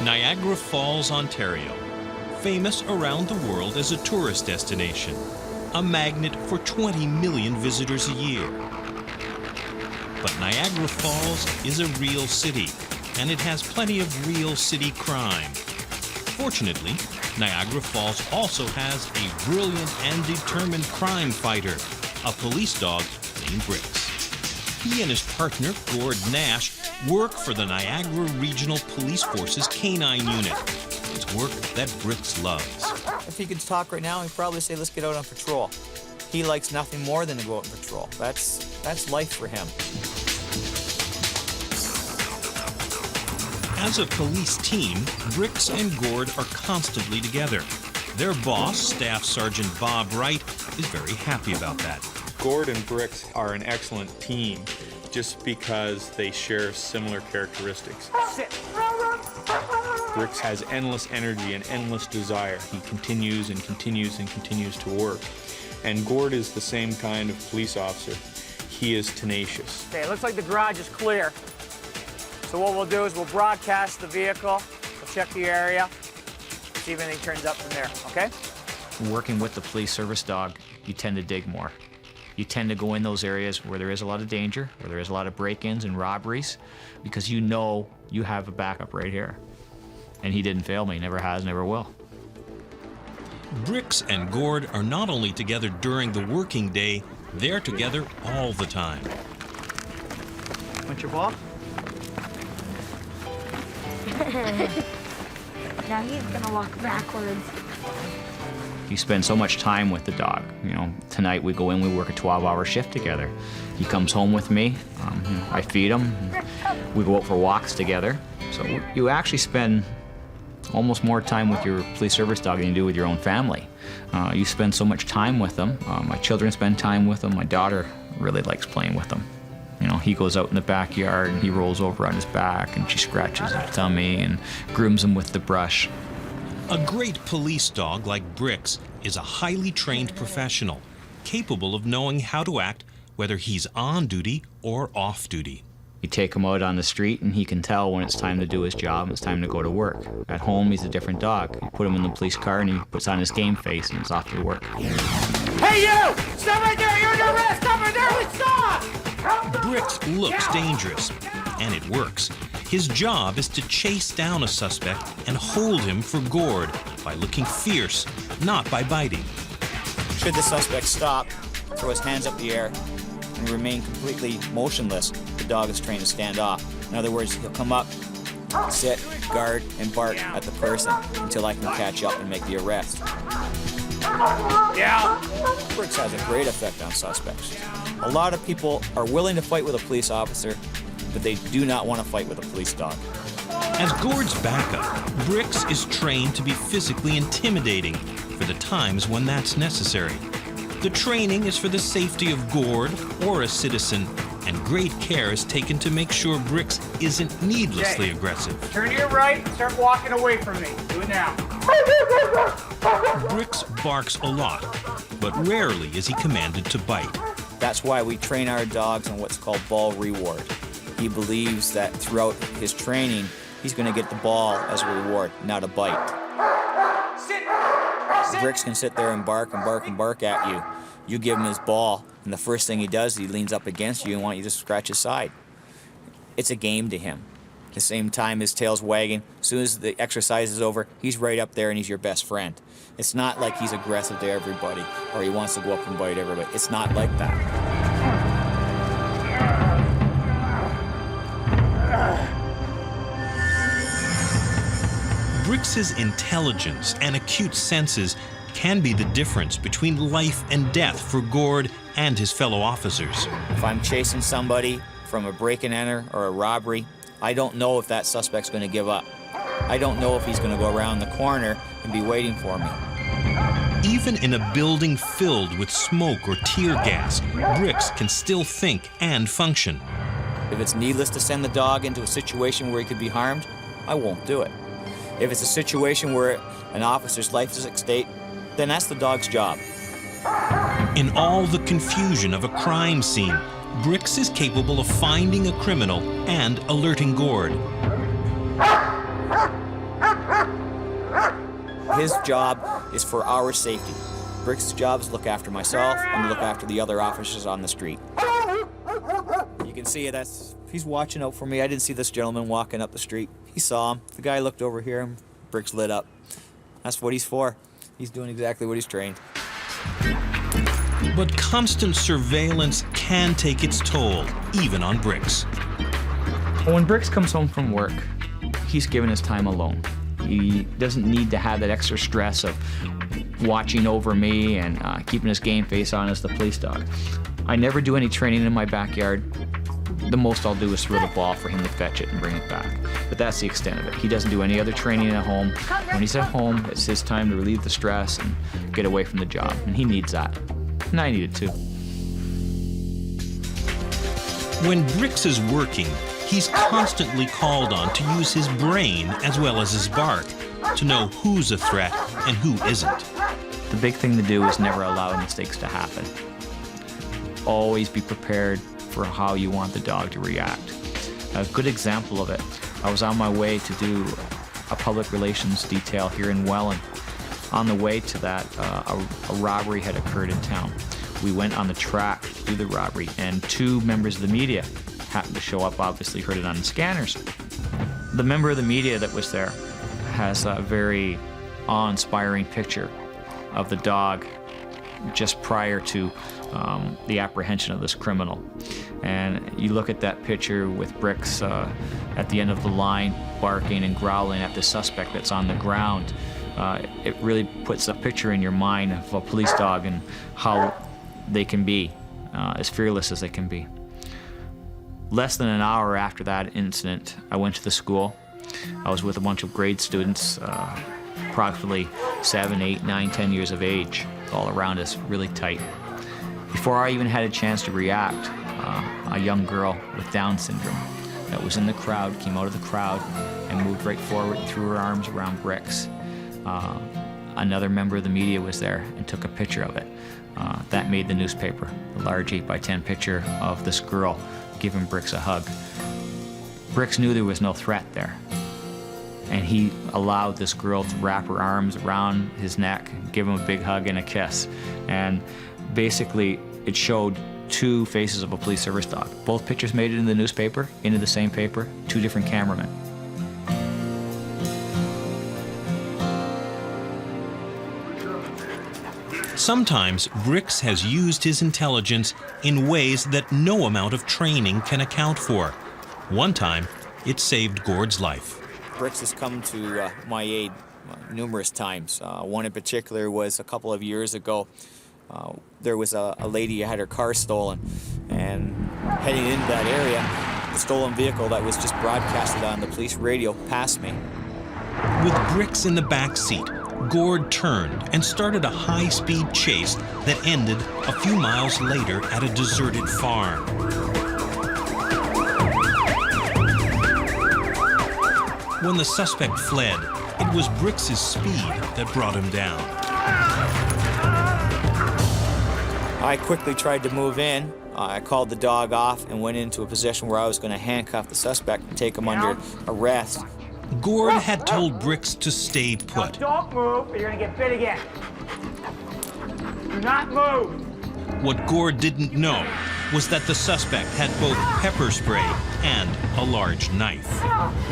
Niagara Falls, Ontario, famous around the world as a tourist destination, a magnet for 20 million visitors a year. But Niagara Falls is a real city, and it has plenty of real city crime. Fortunately, Niagara Falls also has a brilliant and determined crime fighter, a police dog named Bricks. He and his partner, Gord Nash, work for the Niagara Regional Police Force's Canine unit. It's work that Bricks loves. If he could talk right now, he'd probably say, let's get out on patrol. He likes nothing more than to go out on patrol. That's life for him. As a police team, Bricks and Gord are constantly together. Their boss, Staff Sergeant Bob Wright, is very happy about that. Gord and Bricks are an excellent team just because they share similar characteristics. Bricks has endless energy and endless desire. He continues and continues and continues to work. And Gord is the same kind of police officer. He is tenacious. Okay, it looks like the garage is clear. So what we'll do is we'll broadcast the vehicle, we'll check the area, see if anything turns up from there, okay? Working with the police service dog, you tend to dig more. You tend to go in those areas where there is a lot of danger, where there is a lot of break-ins and robberies, because you know you have a backup right here. And he didn't fail me, never has, never will. Bricks and Gord are not only together during the working day, they're together all the time. Want your ball? Now he's gonna walk backwards. You spend so much time with the dog. You know, tonight we go in, we work a 12-hour shift together. He comes home with me, I feed him, we go out for walks together. So you actually spend almost more time with your police service dog than you do with your own family. You spend so much time with them. My children spend time with them. My daughter really likes playing with them. You know, he goes out in the backyard and he rolls over on his back and she scratches his tummy and grooms him with the brush. A great police dog like Bricks is a highly trained professional, capable of knowing how to act whether he's on duty or off duty. You take him out on the street and he can tell when it's time to do his job and it's time to go to work. At home, he's a different dog. You put him in the police car and he puts on his game face and he's off to work. Hey you! Stop right there! You're under arrest! Stop right there! We stop! Bricks looks dangerous, and it works. His job is to chase down a suspect and hold him for Gord by looking fierce, not by biting. Should the suspect stop, throw his hands up the air, and remain completely motionless, the dog is trained to stand off. In other words, he'll come up, sit, guard, and bark at the person until I can catch up and make the arrest. Yeah! Bricks has a great effect on suspects. A lot of people are willing to fight with a police officer, but they do not want to fight with a police dog. As Gord's backup, Bricks is trained to be physically intimidating for the times when that's necessary. The training is for the safety of Gord or a citizen, and great care is taken to make sure Bricks isn't needlessly aggressive. Turn to your right and start walking away from me. Do it now. Bricks barks a lot, but rarely is he commanded to bite. That's why we train our dogs on what's called ball reward. He believes that throughout his training, he's going to get the ball as a reward, not a bite. Bricks can sit there and bark and bark and bark at you. You give him his ball, and the first thing he does, he leans up against you and wants you to scratch his side. It's a game to him. At the same time, his tail's wagging. As soon as the exercise is over, he's right up there and he's your best friend. It's not like he's aggressive to everybody or he wants to go up and bite everybody. It's not like that. Bricks' intelligence and acute senses can be the difference between life and death for Gord and his fellow officers. If I'm chasing somebody from a break-and-enter or a robbery, I don't know if that suspect's going to give up. I don't know if he's going to go around the corner and be waiting for me. Even in a building filled with smoke or tear gas, Bricks can still think and function. If it's needless to send the dog into a situation where he could be harmed, I won't do it. If it's a situation where an officer's life is at stake, then that's the dog's job. In all the confusion of a crime scene, Bricks is capable of finding a criminal and alerting Gord. his job is for our safety. Brick's job is to look after myself and to look after the other officers on the street. You can see he's watching out for me. I didn't see this gentleman walking up the street. He saw him. The guy looked over here and Brick's lit up. That's what he's for. He's doing exactly what he's trained. But constant surveillance can take its toll, even on Bricks. When Bricks comes home from work, he's given his time alone. He doesn't need to have that extra stress of watching over me and keeping his game face on as the police dog. I never do any training in my backyard. The most I'll do is throw the ball for him to fetch it and bring it back. But that's the extent of it. He doesn't do any other training at home. When he's at home, it's his time to relieve the stress and get away from the job. And he needs that. And I need it too. When Bricks is working, he's constantly called on to use his brain as well as his bark to know who's a threat and who isn't. The big thing to do is never allow mistakes to happen. Always be prepared for how you want the dog to react. A good example of it, I was on my way to do a public relations detail here in Welland. On the way to that, a robbery had occurred in town. We went on the track to do the robbery, and two members of the media happened to show up, obviously heard it on the scanners. The member of the media that was there has a very awe-inspiring picture of the dog just prior to the apprehension of this criminal. And you look at that picture with Bricks at the end of the line, barking and growling at the suspect that's on the ground. It really puts a picture in your mind of a police dog and how they can be, as fearless as they can be. Less than an hour after that incident, I went to the school. I was with a bunch of grade students, approximately 7, 8, 9, 10 years of age, all around us, really tight. Before I even had a chance to react, a young girl with Down syndrome that was in the crowd came out of the crowd and moved right forward and threw her arms around Bricks. Another member of the media was there and took a picture of it. That made the newspaper, a large 8x10 picture of this girl giving Bricks a hug. Bricks knew there was no threat there, and he allowed this girl to wrap her arms around his neck, give him a big hug and a kiss. And basically, it showed two faces of a police service dog. Both pictures made it in the newspaper, into the same paper, two different cameramen. Sometimes Bricks has used his intelligence in ways that no amount of training can account for. One time, it saved Gord's life. Bricks has come to my aid numerous times. One in particular was a couple of years ago. There was a lady who had her car stolen, and heading into that area, the stolen vehicle that was just broadcasted on the police radio passed me. With Bricks in the back seat, Gord turned and started a high-speed chase that ended a few miles later at a deserted farm. When the suspect fled, it was Bricks' speed that brought him down. I quickly tried to move in. I called the dog off and went into a position where I was going to handcuff the suspect and take him under arrest. Gord had told Bricks to stay put. Don't move or you're going to get bit again. Do not move. What Gord didn't know was that the suspect had both pepper spray and a large knife.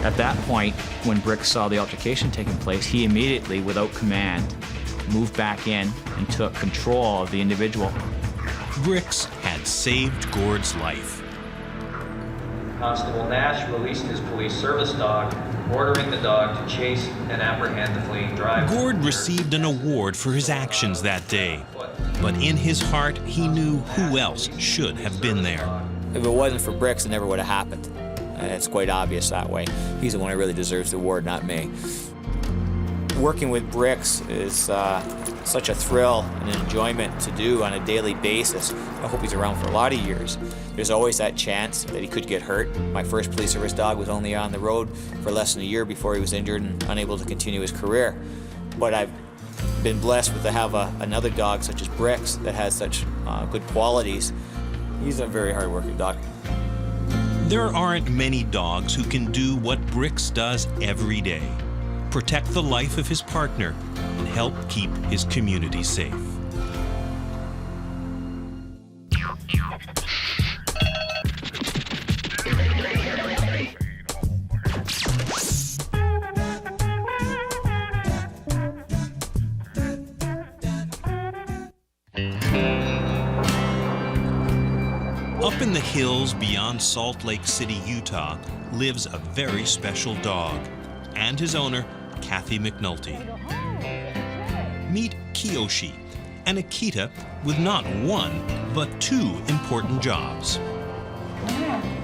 At that point, when Bricks saw the altercation taking place, he immediately, without command, moved back in and took control of the individual. Bricks had saved Gord's life. Constable Nash released his police service dog, ordering the dog to chase and apprehend the fleeing driver. Gord received an award for his actions that day, but in his heart, he knew who else should have been there. If it wasn't for Bricks, it never would have happened. And it's quite obvious that way. He's the one who really deserves the award, not me. Working with Bricks is such a thrill and an enjoyment to do on a daily basis. I hope he's around for a lot of years. There's always that chance that he could get hurt. My first police service dog was only on the road for less than a year before he was injured and unable to continue his career. But I've been blessed with to have another dog such as Bricks that has such good qualities. He's a very hard-working dog. There aren't many dogs who can do what Bricks does every day. Protect the life of his partner help keep his community safe. Up in the hills beyond Salt Lake City, Utah, lives a very special dog, and his owner, Kathy McNulty. Meet Koshi, an Akita with not one, but two important jobs.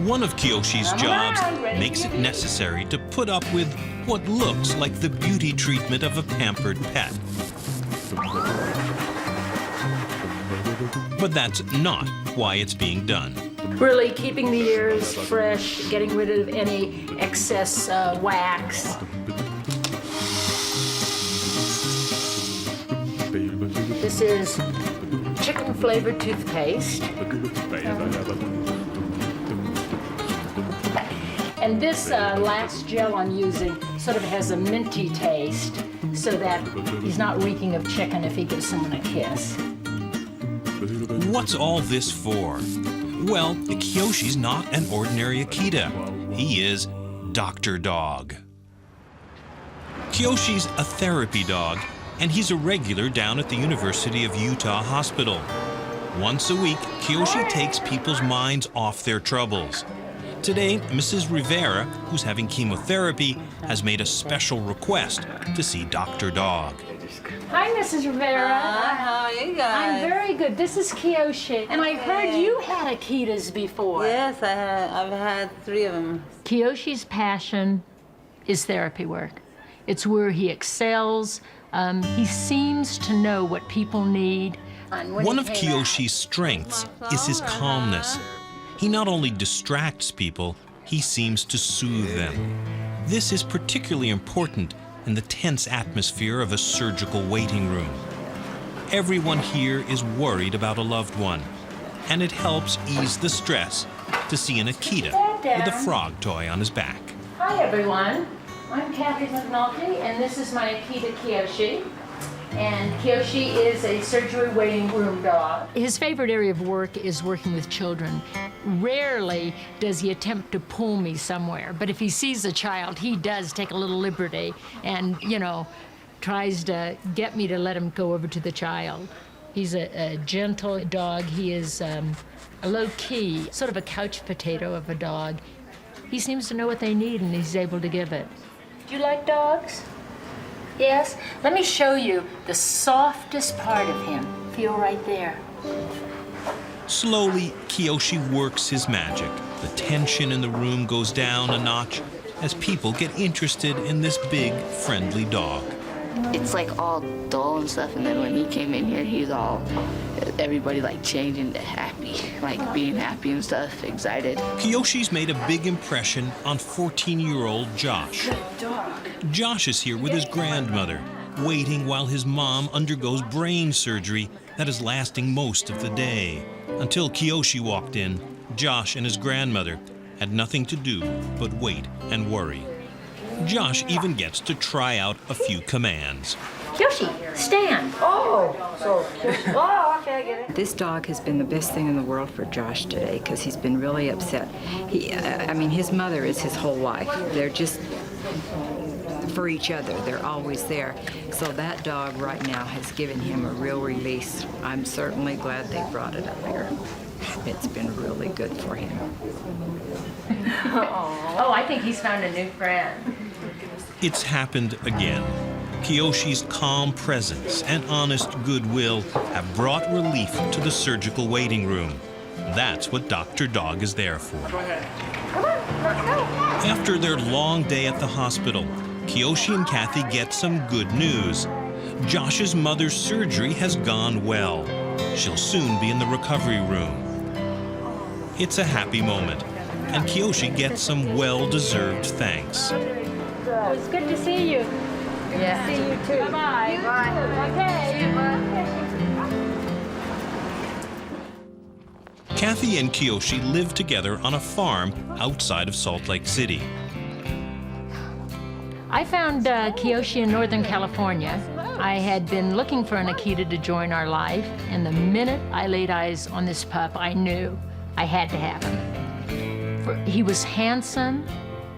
One of Kiyoshi's jobs makes it necessary to put up with what looks like the beauty treatment of a pampered pet. But that's not why it's being done. Really keeping the ears fresh, getting rid of any excess wax. This is chicken flavored toothpaste. And this last gel I'm using sort of has a minty taste so that he's not reeking of chicken if he gives someone a kiss. What's all this for? Well, Kiyoshi's not an ordinary Akita. He is Dr. Dog. Kiyoshi's a therapy dog, and he's a regular down at the University of Utah Hospital. Once a week, Koshi takes people's minds off their troubles. Today, Mrs. Rivera, who's having chemotherapy, has made a special request to see Dr. Dog. Hi, Mrs. Rivera. Hi, how are you guys? I'm very good. This is Koshi. And I heard you had Akitas before. Yes, I've had 3 of them. Kiyoshi's passion is therapy work. It's where he excels. He seems to know what people need. One of Kiyoshi's strengths is his calmness. He not only distracts people, he seems to soothe them. This is particularly important in the tense atmosphere of a surgical waiting room. Everyone here is worried about a loved one, and it helps ease the stress to see an Akita with a frog toy on his back. Hi, everyone. I'm Kathy McNulty, and this is my Akita Koshi. And Koshi is a surgery waiting room dog. His favorite area of work is working with children. Rarely does he attempt to pull me somewhere, but if he sees a child, he does take a little liberty and, tries to get me to let him go over to the child. He's a gentle dog. He is a low-key, sort of a couch potato of a dog. He seems to know what they need, and he's able to give it. Do you like dogs? Yes? Let me show you the softest part of him. Feel right there. Slowly, Koshi works his magic. The tension in the room goes down a notch as people get interested in this big, friendly dog. It's like all dull and stuff, and then when he came in here, everybody like changing to happy, like being happy and stuff, excited. Kiyoshi's made a big impression on 14-year-old Josh. Josh is here with his grandmother, waiting while his mom undergoes brain surgery that is lasting most of the day. Until Koshi walked in, Josh and his grandmother had nothing to do but wait and worry. Josh even gets to try out a few commands. Koshi, stand. Okay, I get it. This dog has been the best thing in the world for Josh today because he's been really upset. His mother is his whole life. They're just for each other. They're always there. So that dog right now has given him a real release. I'm certainly glad they brought it up here. It's been really good for him. Oh, I think he's found a new friend. It's happened again. Kiyoshi's calm presence and honest goodwill have brought relief to the surgical waiting room. That's what Dr. Dog is there for. Come on, let's go. After their long day at the hospital, Koshi and Kathy get some good news. Josh's mother's surgery has gone well. She'll soon be in the recovery room. It's a happy moment, and Koshi gets some well-deserved thanks. It was good to see you. Good to see you too. Bye-bye. Bye. Okay. Kathy and Koshi live together on a farm outside of Salt Lake City. I found Koshi in Northern California. I had been looking for an Akita to join our life, and the minute I laid eyes on this pup, I knew I had to have him. He was handsome.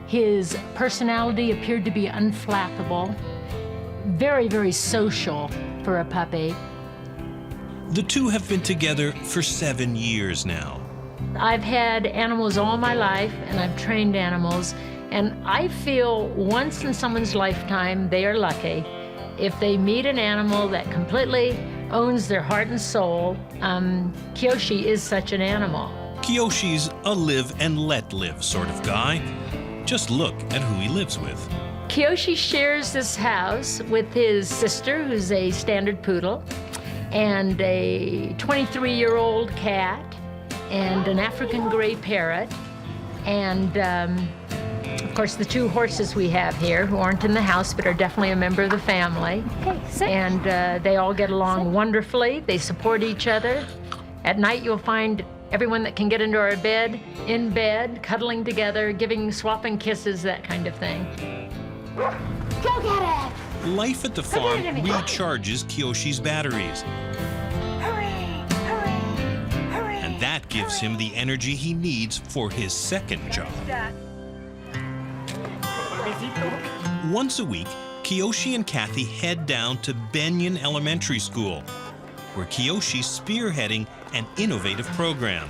His personality appeared to be unflappable. Very, very social for a puppy. The two have been together for 7 years now. I've had animals all my life, and I've trained animals, and I feel once in someone's lifetime they are lucky if they meet an animal that completely owns their heart and soul. Koshi is such an animal. Kiyoshi's a live and let live sort of guy. Just look at who he lives with. Koshi shares this house with his sister, who's a standard poodle, and a 23-year-old cat, and an African gray parrot, and of course the 2 horses we have here who aren't in the house but are definitely a member of the family. Okay, sit. And they all get along wonderfully. They support each other. At night you'll find everyone that can get into our bed, in bed, cuddling together, swapping kisses, that kind of thing. Go get it! Life at the farm recharges Kiyoshi's batteries. And that gives him the energy he needs for his second job. Once a week, Koshi and Kathy head down to Benyon Elementary School, where Kiyoshi's spearheading an innovative program.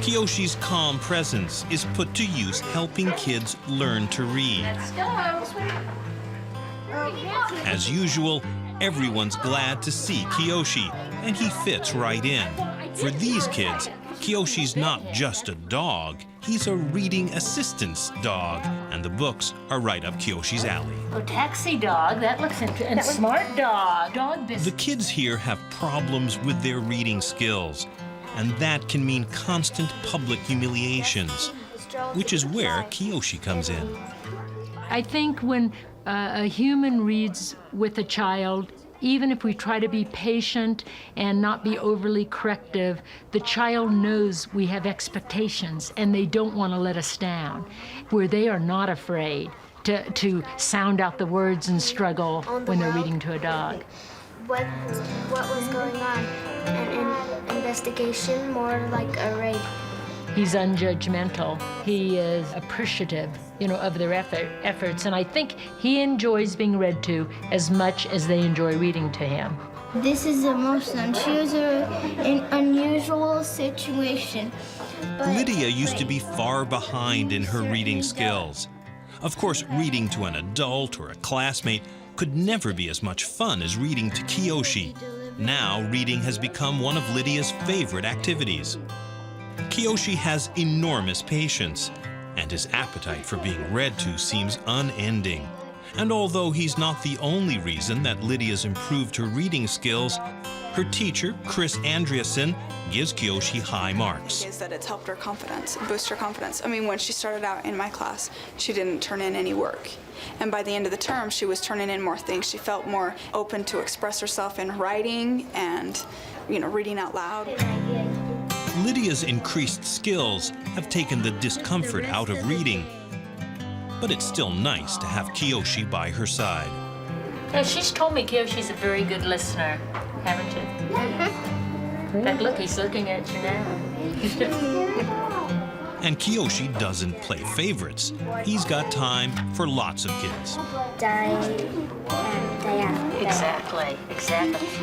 Kiyoshi's calm presence is put to use helping kids learn to read. As usual, everyone's glad to see Koshi, and he fits right in. For these kids, Kiyoshi's not just a dog, he's a reading assistance dog, and the books are right up Kiyoshi's alley. Oh, taxi dog, that looks interesting. And smart dog. Dog business. The kids here have problems with their reading skills, and that can mean constant public humiliations, which is where Koshi comes in. I think when a human reads with a child, even if we try to be patient and not be overly corrective, the child knows we have expectations and they don't want to let us down, where they are not afraid to sound out the words and struggle when they're reading to a dog. What was going on? An investigation, more like a raid. He's unjudgmental. He is appreciative, of their efforts, and I think he enjoys being read to as much as they enjoy reading to him. This is the most unusual situation. Lydia used to be far behind in her reading skills. Of course, reading to an adult or a classmate could never be as much fun as reading to Koshi. Now, reading has become one of Lydia's favorite activities. Koshi has enormous patience, and his appetite for being read to seems unending. And although he's not the only reason that Lydia's improved her reading skills, her teacher, Chris Andreasen, gives Koshi high marks. Is that it's helped her confidence, boost her confidence. I mean, when she started out in my class, she didn't turn in any work. And by the end of the term, she was turning in more things. She felt more open to express herself in writing and, reading out loud. Lydia's increased skills have taken the discomfort out of reading, but it's still nice to have Koshi by her side. Yeah, she's told me Kiyoshi's a very good listener, haven't you? In fact, look, he's looking at you now. And Koshi doesn't play favorites. He's got time for lots of kids. Diane. Exactly.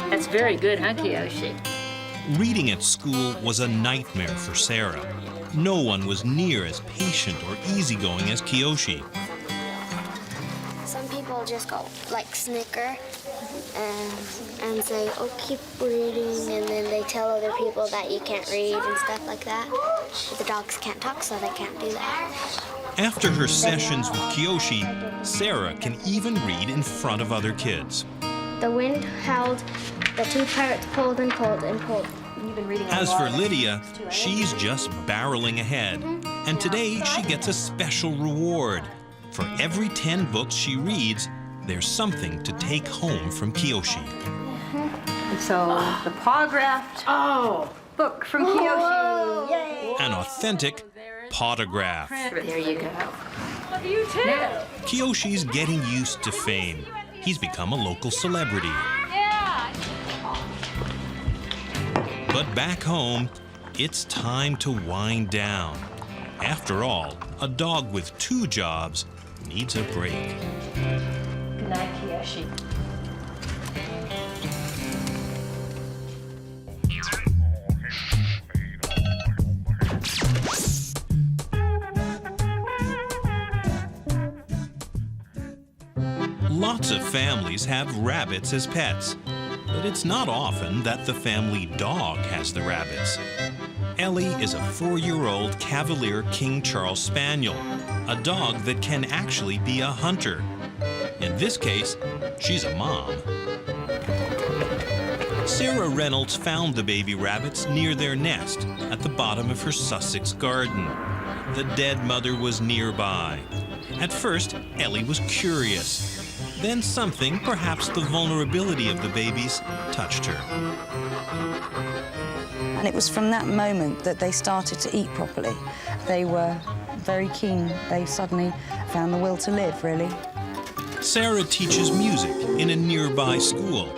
That's very good, huh, Koshi? Reading at school was a nightmare for Sarah. No one was near as patient or easygoing as Koshi. Some people just go snicker and say, oh, keep reading, and then they tell other people that you can't read and stuff like that. But the dogs can't talk, so they can't do that. After her sessions with Koshi, Sarah can even read in front of other kids. The wind howled, the 2 parrots pulled and pulled and pulled. As for Lydia, she's just barreling ahead. And today she gets a special reward. For every 10 books she reads, there's something to take home from Koshi. So the Paw-graphed book from Koshi. Yay! An authentic Paw-graph. There you go. You too. Kiyoshi's getting used to fame, he's become a local celebrity. But back home, it's time to wind down. After all, a dog with 2 jobs needs a break. Good night, Koshi. Lots of families have rabbits as pets, but it's not often that the family dog has the rabbits. Ellie is a 4-year-old Cavalier King Charles Spaniel, a dog that can actually be a hunter. In this case, she's a mom. Sarah Reynolds found the baby rabbits near their nest at the bottom of her Sussex garden. The dead mother was nearby. At first, Ellie was curious. Then something, perhaps the vulnerability of the babies, touched her. And it was from that moment that they started to eat properly. They were very keen. They suddenly found the will to live, really. Sarah teaches music in a nearby school.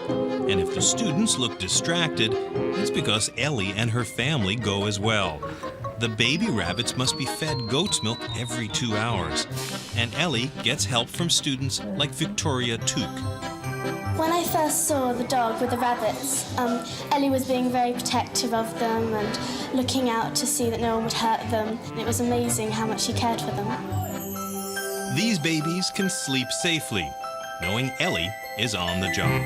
And if the students look distracted, it's because Ellie and her family go as well. The baby rabbits must be fed goat's milk every 2 hours. And Ellie gets help from students like Victoria Took. When I first saw the dog with the rabbits, Ellie was being very protective of them and looking out to see that no one would hurt them. It was amazing how much she cared for them. These babies can sleep safely, knowing Ellie is on the job.